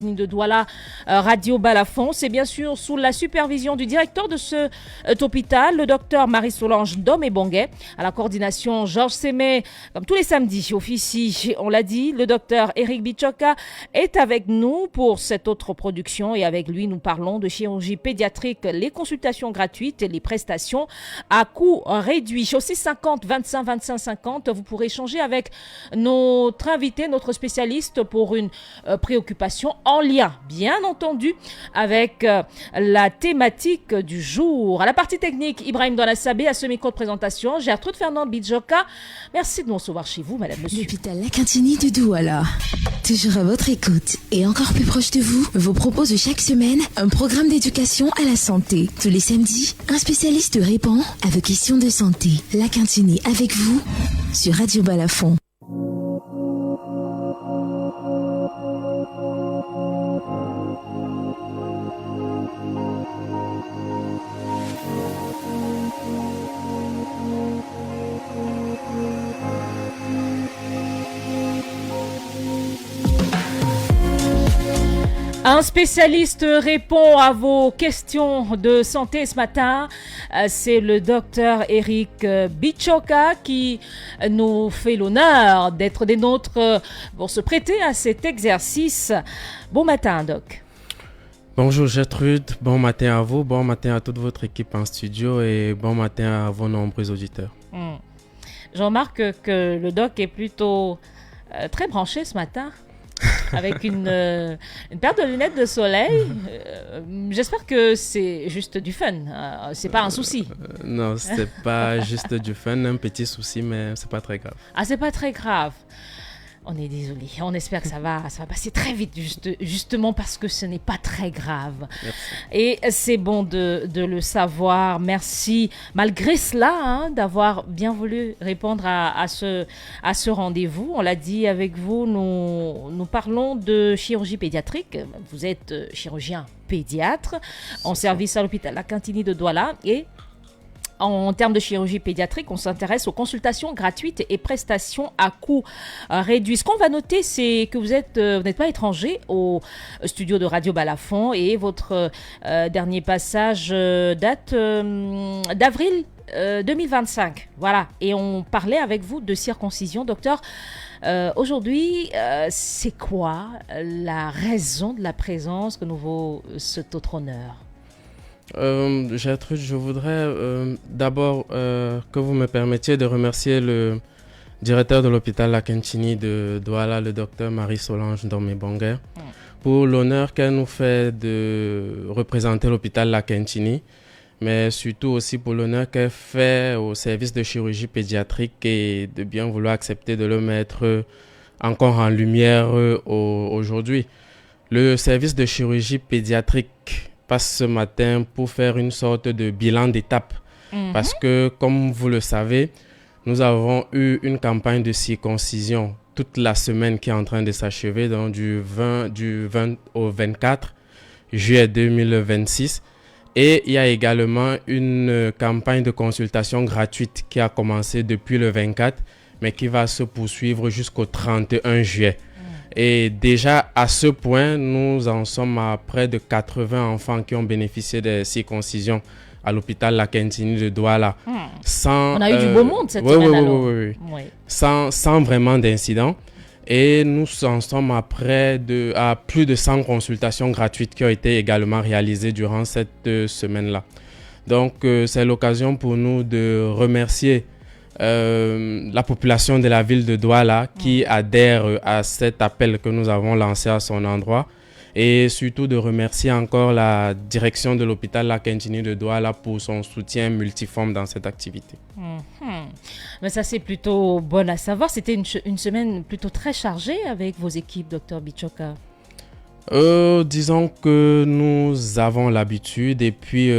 de Douala, Radio Balafon. C'est bien sûr sous la supervision du directeur de cet hôpital, le docteur Marie-Solange Domé-Bonguet. À la coordination, Georges Sémé, comme tous les samedis, officie, on l'a dit, le docteur Eric Bichoka est avec nous pour cette autre production et avec lui, nous parlons de chirurgie pédiatrique, les consultations gratuites et les prestations à coût réduit. Au 650 25 25 50, vous pourrez échanger avec notre invité, notre spécialiste pour une préoccupation en lien, bien entendu, avec la thématique du jour. À la partie technique, Ibrahim Donassabé, à ce micro de présentation, Gertrude Fernand Bidjoka. Merci de nous recevoir chez vous, madame, monsieur. L'hôpital La Quintini de Douala. Toujours à votre écoute et encore plus proche de vous propose chaque semaine un programme d'éducation à la santé. Tous les samedis, un spécialiste répond à vos questions de santé. La Quintini avec vous sur Radio Balafon. Un spécialiste répond à vos questions de santé ce matin. C'est le docteur Eric Bichoka qui nous fait l'honneur d'être des nôtres pour se prêter à cet exercice. Bon matin, doc. Bonjour Gertrude, bon matin à vous, bon matin à toute votre équipe en studio et bon matin à vos nombreux auditeurs. Je remarque que le doc est plutôt très branché ce matin. Avec une paire de lunettes de soleil. J'espère que c'est juste du fun. C'est pas un souci. Non, c'est pas juste du fun, un petit souci, mais c'est pas très grave. Ah, c'est pas très grave. On est désolé. On espère que ça va passer très vite, justement parce que ce n'est pas très grave. Merci. Et c'est bon de le savoir. Merci, malgré cela, d'avoir bien voulu répondre à ce rendez-vous. On l'a dit avec vous, nous parlons de chirurgie pédiatrique. Vous êtes chirurgien pédiatre en service à l'hôpital La Quintini de Douala et en termes de chirurgie pédiatrique, on s'intéresse aux consultations gratuites et prestations à coût réduit. Ce qu'on va noter, c'est que vous n'êtes pas étranger au studio de Radio Balafon et votre dernier passage date d'avril 2025. Voilà. Et on parlait avec vous de circoncision, docteur. Aujourd'hui, c'est quoi la raison de la présence que nous vaut cet autre honneur? Gertrude, je voudrais d'abord que vous me permettiez de remercier le directeur de l'hôpital La Quintini de Douala, le docteur Marie-Solange Domé-Bonguet, pour l'honneur qu'elle nous fait de représenter l'hôpital La Quintini, mais surtout aussi pour l'honneur qu'elle fait au service de chirurgie pédiatrique et de bien vouloir accepter de le mettre encore en lumière aujourd'hui. Le service de chirurgie pédiatrique passe ce matin pour faire une sorte de bilan d'étape. Parce que, comme vous le savez, nous avons eu une campagne de circoncision toute la semaine qui est en train de s'achever, donc du 20 au 24 juillet 2026. Et il y a également une campagne de consultation gratuite qui a commencé depuis le 24, mais qui va se poursuivre jusqu'au 31 juillet. Et déjà, à ce point, nous en sommes à près de 80 enfants qui ont bénéficié des circoncisions à l'hôpital La Quintini de Douala. On a eu du beau monde cette semaine alors. Oui. Sans vraiment d'incident. Et nous en sommes à plus de 100 consultations gratuites qui ont été également réalisées durant cette semaine-là. Donc, c'est l'occasion pour nous de remercier la population de la ville de Douala qui adhère à cet appel que nous avons lancé à son endroit et surtout de remercier encore la direction de l'hôpital La Quintini de Douala pour son soutien multiforme dans cette activité. Mais ça, c'est plutôt bon à savoir. C'était une semaine plutôt très chargée avec vos équipes, Dr Bichoka. Disons que nous avons l'habitude et puis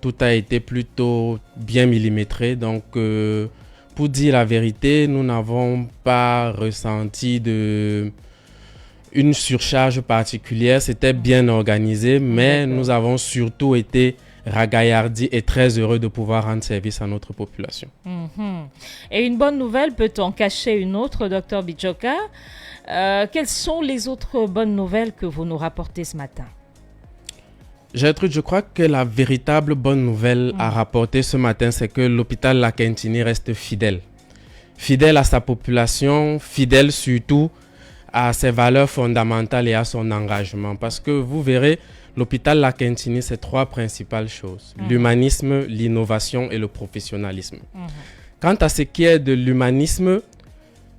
tout a été plutôt bien millimétré. Donc, pour dire la vérité, nous n'avons pas ressenti une surcharge particulière. C'était bien organisé, mais nous avons surtout été ragaillardi et très heureux de pouvoir rendre service à notre population. Et une bonne nouvelle peut en cacher une autre, Dr Bijoka. Quelles sont les autres bonnes nouvelles que vous nous rapportez ce matin? Gertrude, je crois que la véritable bonne nouvelle à rapporter ce matin, c'est que l'hôpital Lakentini reste fidèle. Fidèle à sa population, fidèle surtout à ses valeurs fondamentales et à son engagement. Parce que vous verrez, l'hôpital Lakentini, c'est 3 principales choses. L'humanisme, l'innovation et le professionnalisme. Quant à ce qui est de l'humanisme,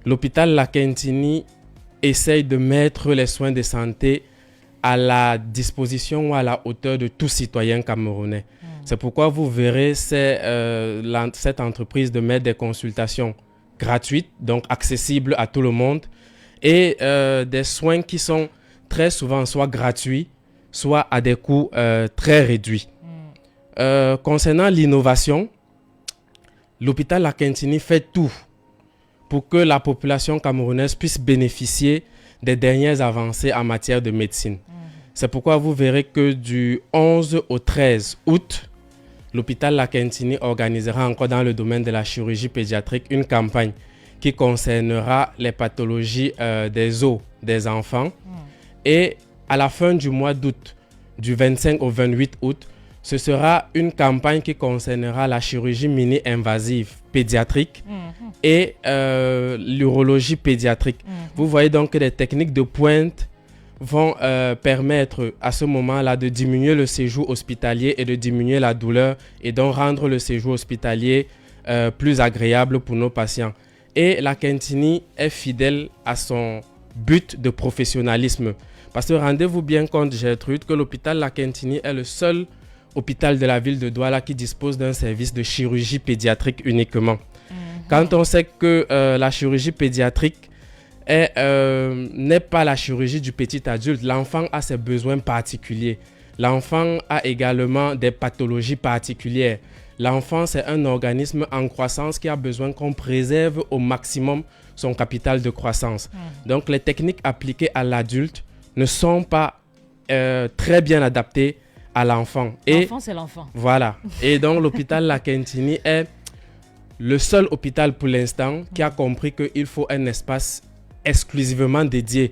l'hôpital Lakentini essaye de mettre les soins de santé à la disposition ou à la hauteur de tout citoyen camerounais. C'est pourquoi vous verrez cette entreprise de mettre des consultations gratuites, donc accessibles à tout le monde, et des soins qui sont très souvent soit gratuits, soit à des coûts très réduits. Concernant l'innovation, l'hôpital Lakentini fait tout pour que la population camerounaise puisse bénéficier des dernières avancées en matière de médecine. C'est pourquoi vous verrez que du 11 au 13 août, l'hôpital Lakentini organisera encore dans le domaine de la chirurgie pédiatrique une campagne qui concernera les pathologies des os des enfants. Et à la fin du mois d'août, du 25 au 28 août, ce sera une campagne qui concernera la chirurgie mini-invasive pédiatrique et l'urologie pédiatrique. Vous voyez donc que des techniques de pointe vont permettre à ce moment-là de diminuer le séjour hospitalier et de diminuer la douleur et donc rendre le séjour hospitalier plus agréable pour nos patients. Et Lakentini est fidèle à son but de professionnalisme. Parce que rendez-vous bien compte, Gertrude, que l'hôpital Lakentini est le seul hôpital de la ville de Douala qui dispose d'un service de chirurgie pédiatrique uniquement. Quand on sait que la chirurgie pédiatrique n'est pas la chirurgie du petit adulte, l'enfant a ses besoins particuliers. L'enfant a également des pathologies particulières. L'enfant, c'est un organisme en croissance qui a besoin qu'on préserve au maximum son capital de croissance. Donc, les techniques appliquées à l'adulte ne sont pas très bien adaptées à l'enfant. L'enfant, c'est l'enfant. Voilà. Et donc, l'hôpital Lakentini est le seul hôpital pour l'instant qui a compris qu'il faut un espace exclusivement dédié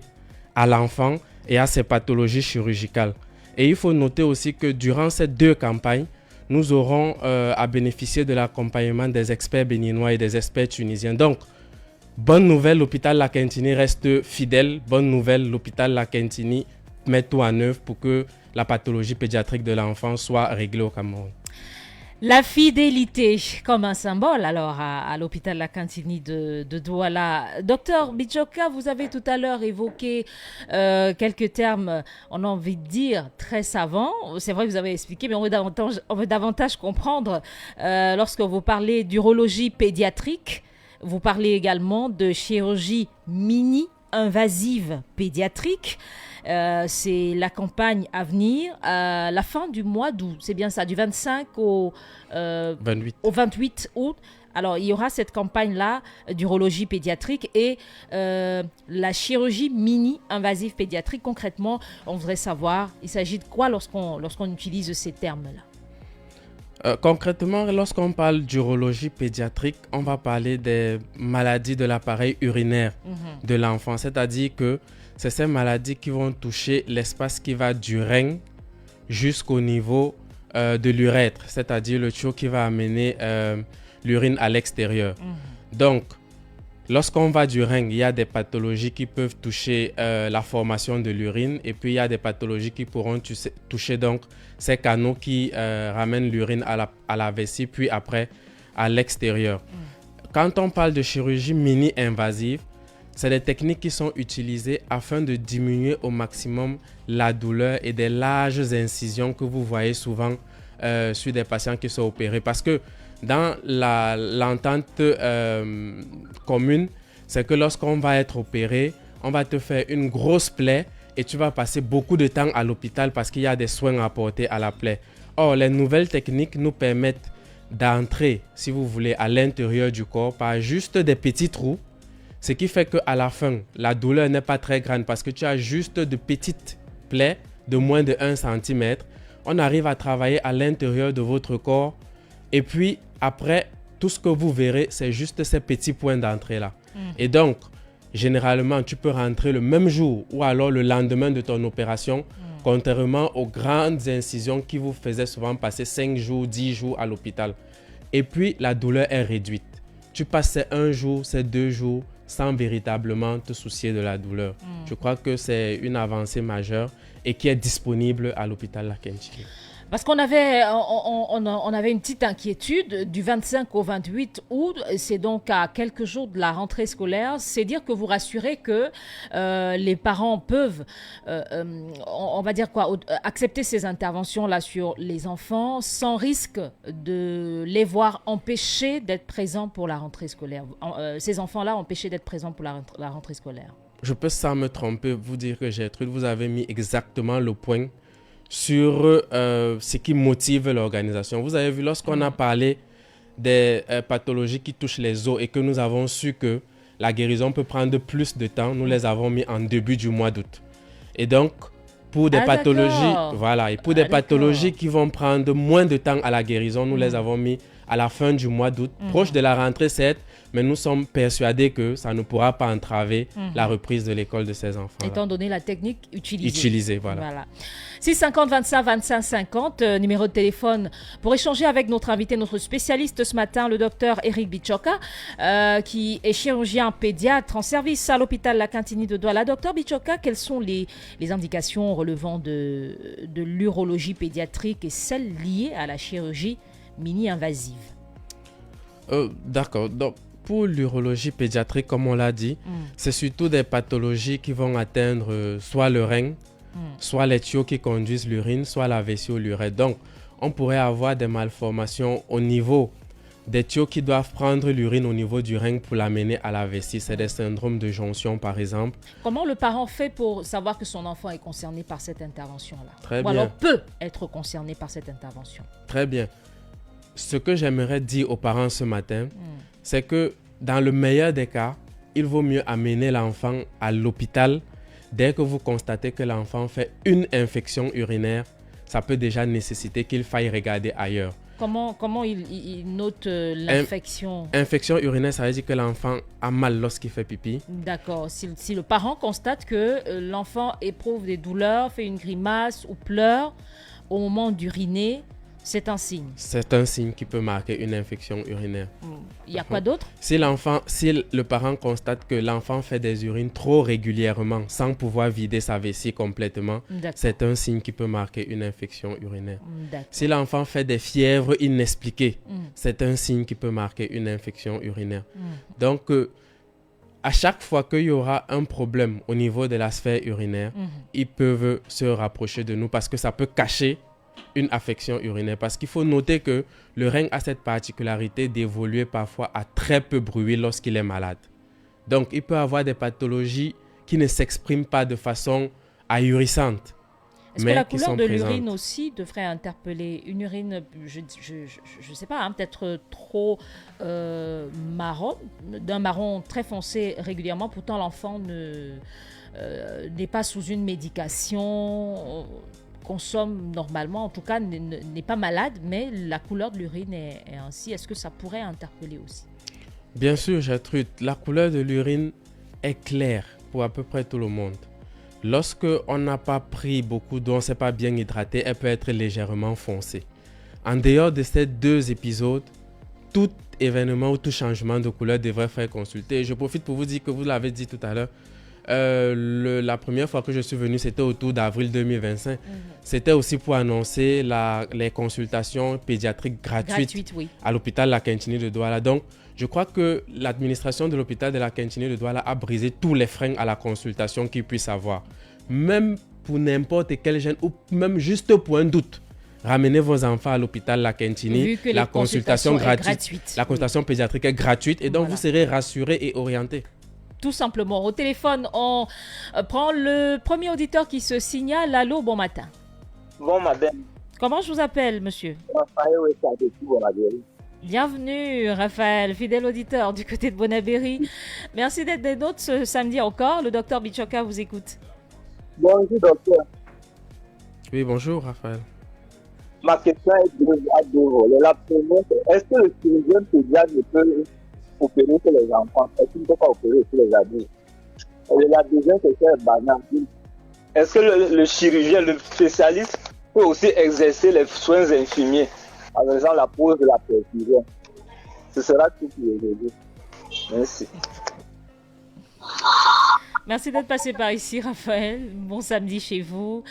à l'enfant et à ses pathologies chirurgicales. Et il faut noter aussi que durant ces 2 campagnes, nous aurons à bénéficier de l'accompagnement des experts béninois et des experts tunisiens. Donc, bonne nouvelle, l'hôpital Lakentini reste fidèle. Bonne nouvelle, l'hôpital Lakentini met tout en œuvre pour que la pathologie pédiatrique de l'enfant soit réglée au Cameroun. La fidélité comme un symbole alors à l'hôpital Lakentini de Douala. Docteur Bijoka, vous avez tout à l'heure évoqué quelques termes, on a envie de dire, très savants. C'est vrai que vous avez expliqué, mais on veut davantage comprendre lorsque vous parlez d'urologie pédiatrique. Vous parlez également de chirurgie mini-invasive pédiatrique. C'est la campagne à venir la fin du mois d'août, c'est bien ça, du 25 au 28 août. Alors, il y aura cette campagne-là d'urologie pédiatrique et la chirurgie mini-invasive pédiatrique. Concrètement, on voudrait savoir, il s'agit de quoi lorsqu'on utilise ces termes-là? Concrètement, lorsqu'on parle d'urologie pédiatrique, on va parler des maladies de l'appareil urinaire de l'enfant. C'est-à-dire que c'est ces maladies qui vont toucher l'espace qui va du rein jusqu'au niveau de l'urètre, c'est-à-dire le tuyau qui va amener l'urine à l'extérieur. Donc, lorsqu'on va du rein, il y a des pathologies qui peuvent toucher la formation de l'urine et puis il y a des pathologies qui pourront toucher donc ces canaux qui ramènent l'urine à la vessie puis après à l'extérieur. Quand on parle de chirurgie mini-invasive, c'est des techniques qui sont utilisées afin de diminuer au maximum la douleur et des larges incisions que vous voyez souvent sur des patients qui sont opérés. Parce que dans l'entente commune, c'est que lorsqu'on va être opéré, on va te faire une grosse plaie et tu vas passer beaucoup de temps à l'hôpital parce qu'il y a des soins à apporter à la plaie. Or, les nouvelles techniques nous permettent d'entrer, si vous voulez, à l'intérieur du corps par juste des petits trous. Ce qui fait qu'à la fin, la douleur n'est pas très grande parce que tu as juste de petites plaies de moins de 1 cm. on arrive à travailler à l'intérieur de votre corps. Et puis, après, tout ce que vous verrez, c'est juste ces petits points d'entrée-là. Et donc, généralement, tu peux rentrer le même jour ou alors le lendemain de ton opération, contrairement aux grandes incisions qui vous faisaient souvent passer 5 jours, 10 jours à l'hôpital. Et puis, la douleur est réduite. Tu passes ces 1 jour, ces 2 jours sans véritablement te soucier de la douleur. Je crois que c'est une avancée majeure et qui est disponible à l'hôpital Lakenchini. Parce qu'on avait, on avait une petite inquiétude du 25 au 28 août, c'est donc à quelques jours de la rentrée scolaire. C'est dire que vous rassurez que les parents peuvent, on va dire quoi, accepter ces interventions-là sur les enfants sans risque de les voir empêchés d'être présents pour la rentrée scolaire. Ces enfants-là empêchés d'être présents pour la rentrée scolaire. Je peux sans me tromper vous dire que Gertrude, vous avez mis exactement le point sur ce qui motive l'organisation. Vous avez vu, lorsqu'on a parlé des pathologies qui touchent les os et que nous avons su que la guérison peut prendre plus de temps, nous les avons mis en début du mois d'août. Et donc, pour des pathologies, voilà, et pour des pathologies qui vont prendre moins de temps à la guérison, nous les avons mis à la fin du mois d'août, proche de la rentrée certes, mais nous sommes persuadés que ça ne pourra pas entraver la reprise de l'école de ces enfants. Étant donné la technique utilisée. Utilisée, voilà. 650 25 25 50, numéro de téléphone pour échanger avec notre invité, notre spécialiste ce matin, le docteur Eric Bichoka, qui est chirurgien pédiatre en service à l'hôpital Lakintini de Douala. Docteur Bichoka, quelles sont les indications relevant de l'urologie pédiatrique et celles liées à la chirurgie mini-invasive? D'accord. Donc, pour l'urologie pédiatrique, comme on l'a dit, c'est surtout des pathologies qui vont atteindre soit le rein, soit les tuyaux qui conduisent l'urine, soit la vessie ou l'urètre. Donc, on pourrait avoir des malformations au niveau des tuyaux qui doivent prendre l'urine au niveau du rein pour l'amener à la vessie. C'est des syndromes de jonction, par exemple. Comment le parent fait pour savoir que son enfant est concerné par cette intervention-là? Très ou bien. alors peut être concerné par cette intervention? Très bien. Ce que j'aimerais dire aux parents ce matin, c'est que dans le meilleur des cas, il vaut mieux amener l'enfant à l'hôpital. Dès que vous constatez que l'enfant fait une infection urinaire, ça peut déjà nécessiter qu'il faille regarder ailleurs. Comment il note l'infection? Infection urinaire, ça veut dire que l'enfant a mal lorsqu'il fait pipi. D'accord. Si le parent constate que l'enfant éprouve des douleurs, fait une grimace ou pleure au moment d'uriner, c'est un signe. C'est un signe qui peut marquer une infection urinaire. Il y a quoi d'autre? Si le parent constate que l'enfant fait des urines trop régulièrement sans pouvoir vider sa vessie complètement, c'est un signe qui peut marquer une infection urinaire. Si l'enfant fait des fièvres inexpliquées, c'est un signe qui peut marquer une infection urinaire. Donc, à chaque fois qu'il y aura un problème au niveau de la sphère urinaire, ils peuvent se rapprocher de nous parce que ça peut cacher une affection urinaire. Parce qu'il faut noter que le rein a cette particularité d'évoluer parfois à très peu bruit lorsqu'il est malade. Donc, il peut avoir des pathologies qui ne s'expriment pas de façon ahurissante. Est-ce que la couleur de l'urine aussi devrait interpeller? Une urine, je ne sais pas, peut-être trop marron, d'un marron très foncé régulièrement. Pourtant, l'enfant n'est pas sous une médication, consomme normalement, en tout cas n'est pas malade, mais la couleur de l'urine est ainsi. Est-ce que ça pourrait interpeller aussi? Bien sûr, Gertrude, la couleur de l'urine est claire pour à peu près tout le monde. Lorsque on n'a pas pris beaucoup d'eau, on ne s'est pas bien hydraté, elle peut être légèrement foncée. En dehors de ces 2 épisodes, tout événement ou tout changement de couleur devrait faire consulter. Je profite pour vous dire que vous l'avez dit tout à l'heure, la première fois que je suis venu, c'était autour d'avril 2025. C'était aussi pour annoncer les consultations pédiatriques gratuites à l'hôpital Lakintini de Douala. Donc, je crois que l'administration de l'hôpital de Lakintini de Douala a brisé tous les freins à la consultation qu'ils puissent avoir. Même pour n'importe quel gène ou même juste pour un doute. Ramenez vos enfants à l'hôpital Lakintini. La consultation gratuite. La consultation pédiatrique est gratuite et donc vous serez rassurés et orientés. Tout simplement. Au téléphone, on prend le premier auditeur qui se signale. Allô, bon matin. Bon matin. Comment je vous appelle, monsieur? Bienvenue, Raphaël, fidèle auditeur du côté de Bonabéry. Merci d'être des nôtres ce samedi encore. Le docteur Bichoka vous écoute. Bonjour, docteur. Oui, bonjour, Raphaël. Ma question est à deux volets. La première, c'est est-ce que le chirurgien pédiatre ne peut opérer sur les enfants? Est-ce qu'il ne peut pas opérer sur les adultes? Et la deuxième question est banale. Est-ce que le chirurgien, le spécialiste, peut aussi exercer les soins infirmiers, par exemple la pose de la perfusion? Ce sera tout pour aujourd'hui. Merci. Merci d'être passé par ici, Raphaël. Bon samedi chez vous.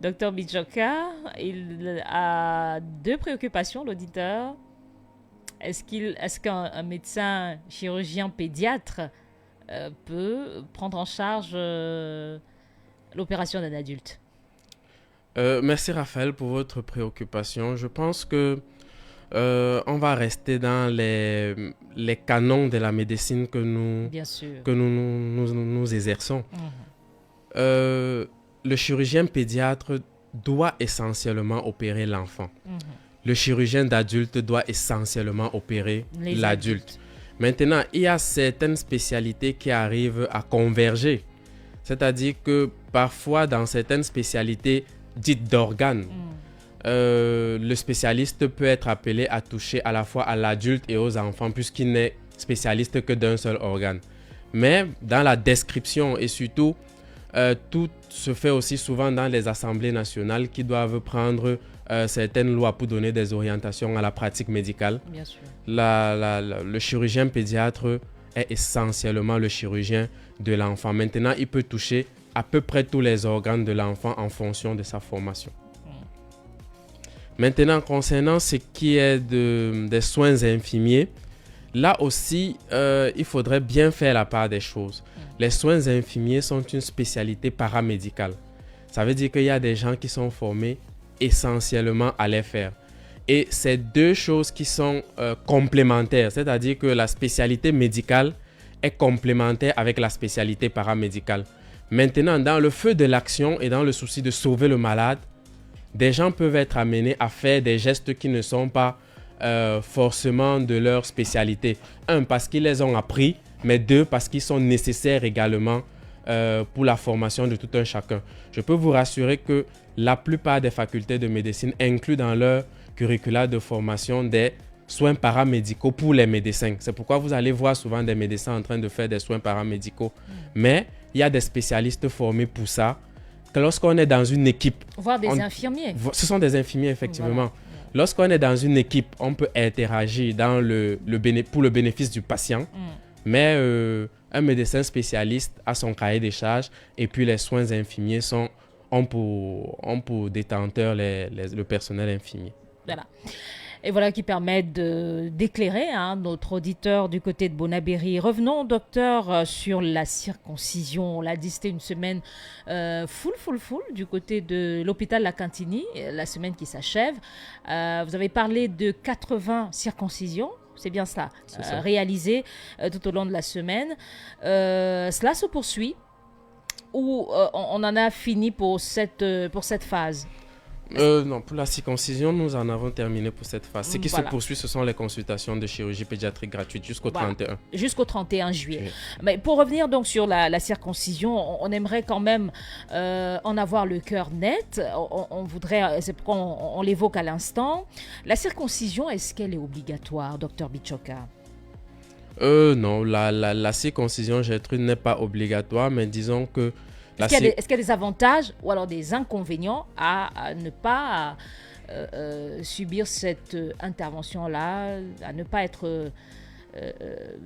Docteur Bichoka, il a deux préoccupations, l'auditeur. Est-ce qu'un médecin chirurgien pédiatre peut prendre en charge l'opération d'un adulte? Merci Raphaël pour votre préoccupation. Je pense que on va rester dans les canons de la médecine que Bien sûr. nous exerçons. Le chirurgien pédiatre doit essentiellement opérer l'enfant. Le chirurgien d'adulte doit essentiellement opérer l'adulte. Maintenant, il y a certaines spécialités qui arrivent à converger. C'est-à-dire que parfois, dans certaines spécialités dites d'organes, le spécialiste peut être appelé à toucher à la fois à l'adulte et aux enfants puisqu'il n'est spécialiste que d'un seul organe. Mais dans la description et surtout, tout se fait aussi souvent dans les assemblées nationales qui doivent prendre certaines lois pour donner des orientations à la pratique médicale. Bien sûr. Le chirurgien pédiatre est essentiellement le chirurgien de l'enfant. Maintenant, il peut toucher à peu près tous les organes de l'enfant en fonction de sa formation. Maintenant, concernant ce qui est des soins infirmiers, là aussi, il faudrait bien faire la part des choses. Les soins infirmiers sont une spécialité paramédicale. Ça veut dire qu'il y a des gens qui sont formés essentiellement à les faire. Et c'est deux choses qui sont complémentaires, c'est-à-dire que la spécialité médicale est complémentaire avec la spécialité paramédicale. Maintenant, dans le feu de l'action et dans le souci de sauver le malade, des gens peuvent être amenés à faire des gestes qui ne sont pas forcément de leur spécialité. Un, parce qu'ils les ont appris, mais deux, parce qu'ils sont nécessaires également pour la formation de tout un chacun. Je peux vous rassurer que la plupart des facultés de médecine incluent dans leur curricula de formation des soins paramédicaux pour les médecins. C'est pourquoi vous allez voir souvent des médecins en train de faire des soins paramédicaux. Mais il y a des spécialistes formés pour ça. Que lorsqu'on est dans une équipe... Voire des infirmiers. Ce sont des infirmiers, effectivement. Voilà. Lorsqu'on est dans une équipe, on peut interagir pour le bénéfice du patient. Mais un médecin spécialiste a son cahier des charges et puis les soins infirmiers ont pour détenteur le personnel infirmier. Voilà. Et voilà qui permet d'éclairer notre auditeur du côté de Bonabéry. Revenons, docteur, sur la circoncision. On l'a dit, c'était une semaine full du côté de l'hôpital La Cantini, la semaine qui s'achève. Vous avez parlé de 80 circoncisions. C'est bien ça, réalisées tout au long de la semaine. Cela se poursuit ou on en a fini pour cette phase? Non, pour la circoncision, nous en avons terminé pour cette phase. Ce qui se poursuit, ce sont les consultations de chirurgie pédiatrique gratuite jusqu'au 31. Jusqu'au 31 juillet. Oui. Mais pour revenir donc sur la circoncision, on aimerait quand même en avoir le cœur net. On voudrait, c'est pourquoi on l'évoque à l'instant. La circoncision, est-ce qu'elle est obligatoire, docteur Bichoka? Non, la circoncision, Gertrude, n'est pas obligatoire, mais disons que est-ce qu'il y a des avantages ou alors des inconvénients à ne pas subir cette intervention-là, à ne pas être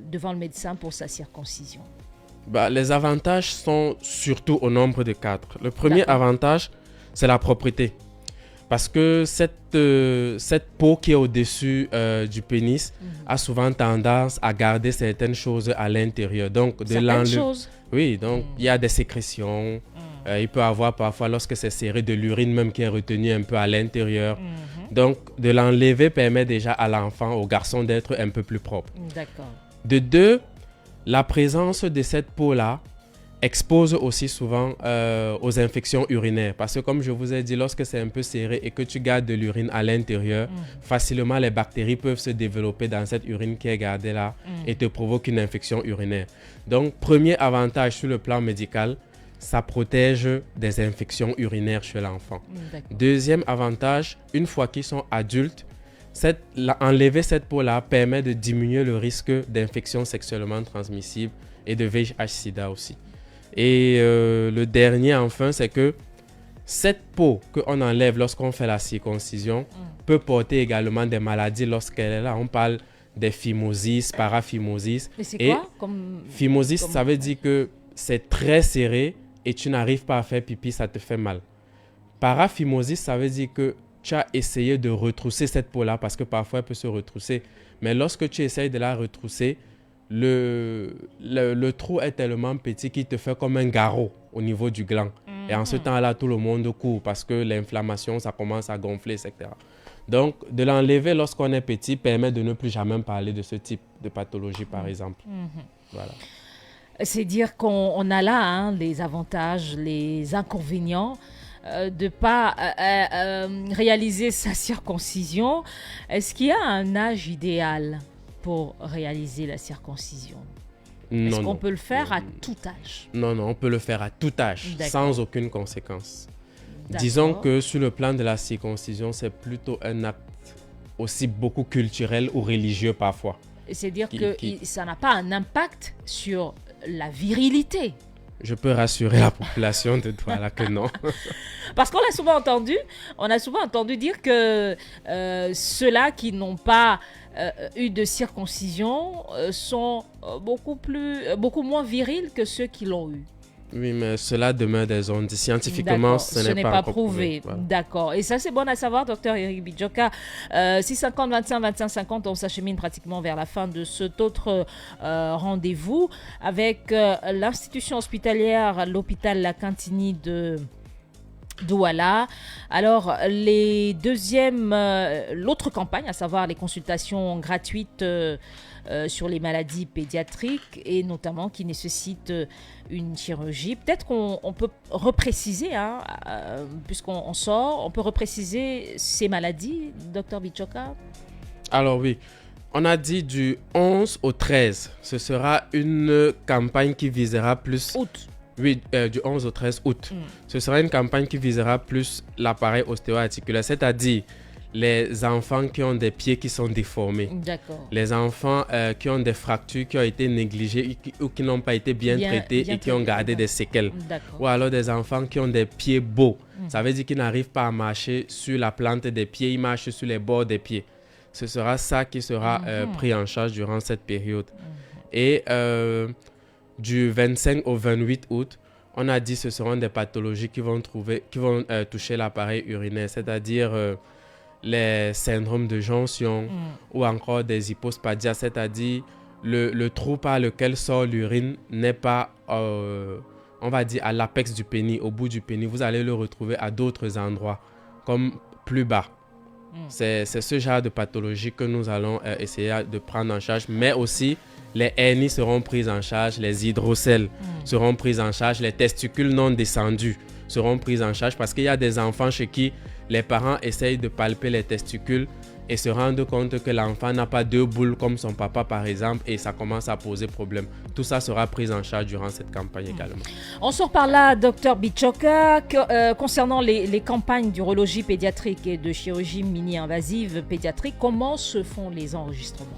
devant le médecin pour sa circoncision? Les avantages sont surtout au nombre de 4. Le premier avantage, c'est la propreté. Parce que cette peau qui est au-dessus du pénis a souvent tendance à garder certaines choses à l'intérieur. Donc, certaines choses? Oui, donc il y a des sécrétions. Il peut y avoir parfois, lorsque c'est serré, de l'urine même qui est retenue un peu à l'intérieur. Donc, de l'enlever permet déjà à l'enfant, au garçon, d'être un peu plus propre. D'accord. De deux, la présence de cette peau-là expose aussi souvent aux infections urinaires. Parce que comme je vous ai dit, lorsque c'est un peu serré et que tu gardes de l'urine à l'intérieur, facilement les bactéries peuvent se développer dans cette urine qui est gardée là et te provoquer une infection urinaire. Donc, premier avantage sur le plan médical, ça protège des infections urinaires chez l'enfant. D'accord. Deuxième avantage, une fois qu'ils sont adultes, enlever cette peau-là permet de diminuer le risque d'infections sexuellement transmissibles et de VIH/SIDA aussi. Et le dernier, enfin, c'est que cette peau qu'on enlève lorsqu'on fait la circoncision peut porter également des maladies lorsqu'elle est là. On parle des phimosis, paraphimosis. Mais c'est Et quoi comme... phimosis, ça veut dire que c'est très serré et tu n'arrives pas à faire pipi, ça te fait mal. Paraphimosis, ça veut dire que tu as essayé de retrousser cette peau-là parce que parfois elle peut se retrousser. Mais lorsque tu essayes de la retrousser, le trou est tellement petit qu'il te fait comme un garrot au niveau du gland. Et en ce temps-là, tout le monde court parce que l'inflammation, ça commence à gonfler, etc. Donc, de l'enlever lorsqu'on est petit permet de ne plus jamais parler de ce type de pathologie, par exemple. Voilà. C'est dire qu'on a là les avantages, les inconvénients de ne pas réaliser sa circoncision. Est-ce qu'il y a un âge idéal pour réaliser la circoncision? Est-ce qu'on peut le faire à tout âge? Non, on peut le faire à tout âge, sans aucune conséquence. D'accord. Disons que sur le plan de la circoncision, c'est plutôt un acte aussi beaucoup culturel ou religieux parfois. C'est-à-dire que ça n'a pas un impact sur la virilité. Je peux rassurer la population de Douala que non. Parce qu'on a souvent entendu dire que ceux-là qui n'ont pas eu de circoncision sont beaucoup moins virils que ceux qui l'ont eu. Oui, mais cela demeure des ondes. Scientifiquement, ce n'est pas prouvé. Voilà. D'accord. Et ça, c'est bon à savoir, docteur Eric Bijoka. 650 25 25 50, on s'achemine pratiquement vers la fin de cet autre rendez-vous avec l'institution hospitalière, l'hôpital La Cantini de Douala. Alors, l'autre campagne, à savoir les consultations gratuites sur les maladies pédiatriques et notamment qui nécessitent une chirurgie. Peut-être qu'on peut repréciser, puisqu'on sort, on peut repréciser ces maladies, docteur Bijoka? Alors oui, on a dit du 11 au 13. Ce sera une campagne qui visera plus... Août. Oui, du 11 au 13 août. Ce sera une campagne qui visera plus l'appareil ostéo-articulaire, c'est-à-dire les enfants qui ont des pieds qui sont déformés. D'accord. Les enfants qui ont des fractures qui ont été négligées ou qui n'ont pas été bien traités et qui ont gardé des séquelles. D'accord. Ou alors des enfants qui ont des pieds beaux. Ça veut dire qu'ils n'arrivent pas à marcher sur la plante des pieds, ils marchent sur les bords des pieds. Ce sera ça qui sera pris en charge durant cette période. Et du 25 au 28 août, on a dit que ce seront des pathologies qui vont toucher l'appareil urinaire, c'est-à-dire les syndromes de jonction ou encore des hypospadias, c'est-à-dire le trou par lequel sort l'urine n'est pas, on va dire, à l'apex du pénis, au bout du pénis. Vous allez le retrouver à d'autres endroits, comme plus bas. C'est ce genre de pathologie que nous allons essayer de prendre en charge, mais aussi les hernies seront prises en charge, les hydrocèles seront prises en charge, les testicules non descendus seront prises en charge parce qu'il y a des enfants chez qui les parents essayent de palper les testicules et se rendent compte que l'enfant n'a pas deux boules comme son papa par exemple et ça commence à poser problème. Tout ça sera pris en charge durant cette campagne également. On sort par là, Dr Bijoka, concernant les campagnes d'urologie pédiatrique et de chirurgie mini-invasive pédiatrique, comment se font les enregistrements?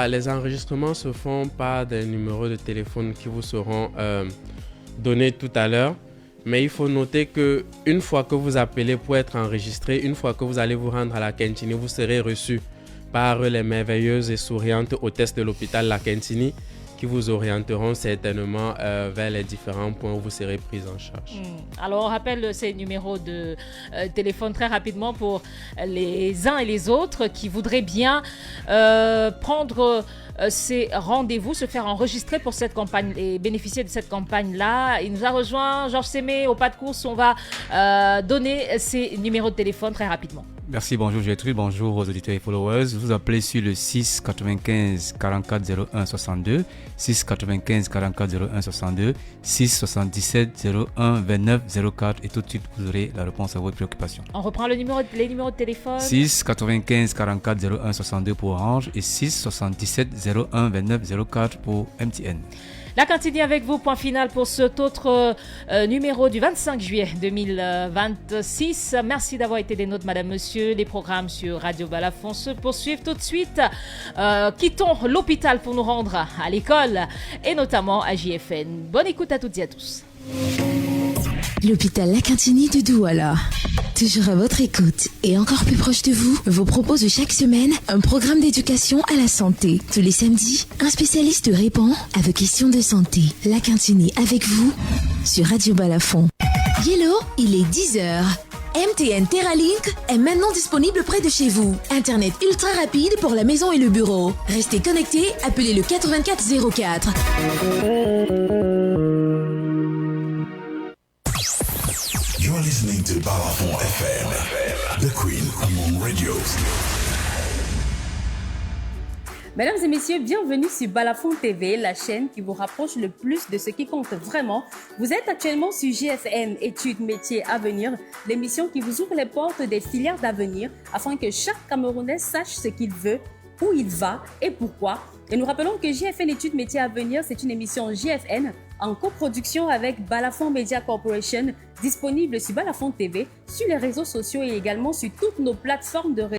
Les enregistrements se font par des numéros de téléphone qui vous seront donnés tout à l'heure. Mais il faut noter qu'une fois que vous appelez pour être enregistré, une fois que vous allez vous rendre à la Cantini, vous serez reçu par les merveilleuses et souriantes hôtesses de l'hôpital La Cantini qui vous orienteront certainement vers les différents points où vous serez pris en charge. Alors, on rappelle ces numéros de téléphone très rapidement pour les uns et les autres qui voudraient bien prendre ces rendez-vous, se faire enregistrer pour cette campagne et bénéficier de cette campagne-là. Il nous a rejoint Georges Sémé au pas de course. On va donner ces numéros de téléphone très rapidement. Merci, bonjour Gertrude, bonjour aux auditeurs et followers. Vous appelez sur le 6 95 44 01 62, 6 95 44 01 62, 6 77 01 29 04 et tout de suite vous aurez la réponse à votre préoccupation. On reprend les numéros de téléphone. 6 95 44 01 62 pour Orange et 6 77 01 29 04 pour MTN. La cantine est avec vous, point final pour cet autre numéro du 25 juillet 2026. Merci d'avoir été des nôtres, madame, monsieur. Les programmes sur Radio Balafon se poursuivent tout de suite. Quittons l'hôpital pour nous rendre à l'école et notamment à JFN. Bonne écoute à toutes et à tous. L'hôpital La Quintini de Douala. Toujours à votre écoute et encore plus proche de vous, vous propose chaque semaine un programme d'éducation à la santé. Tous les samedis, un spécialiste répond à vos questions de santé. La Quintini avec vous sur Radio Balafon. Hello, il est 10h. MTN Terralink est maintenant disponible près de chez vous. Internet ultra rapide pour la maison et le bureau. Restez connectés, appelez le 8404. You're listening to Balafon FM, the queen among radios. Mesdames et messieurs, bienvenue sur Balafon TV, la chaîne qui vous rapproche le plus de ce qui compte vraiment. Vous êtes actuellement sur GFN, études, métiers, avenir, l'émission qui vous ouvre les portes des filières d'avenir afin que chaque Camerounais sache ce qu'il veut, où il va et pourquoi. Et nous rappelons que GFN études, métiers, avenir, c'est une émission GFN en coproduction avec Balafon Media Corporation, disponible sur Balafon TV, sur les réseaux sociaux et également sur toutes nos plateformes de réseau.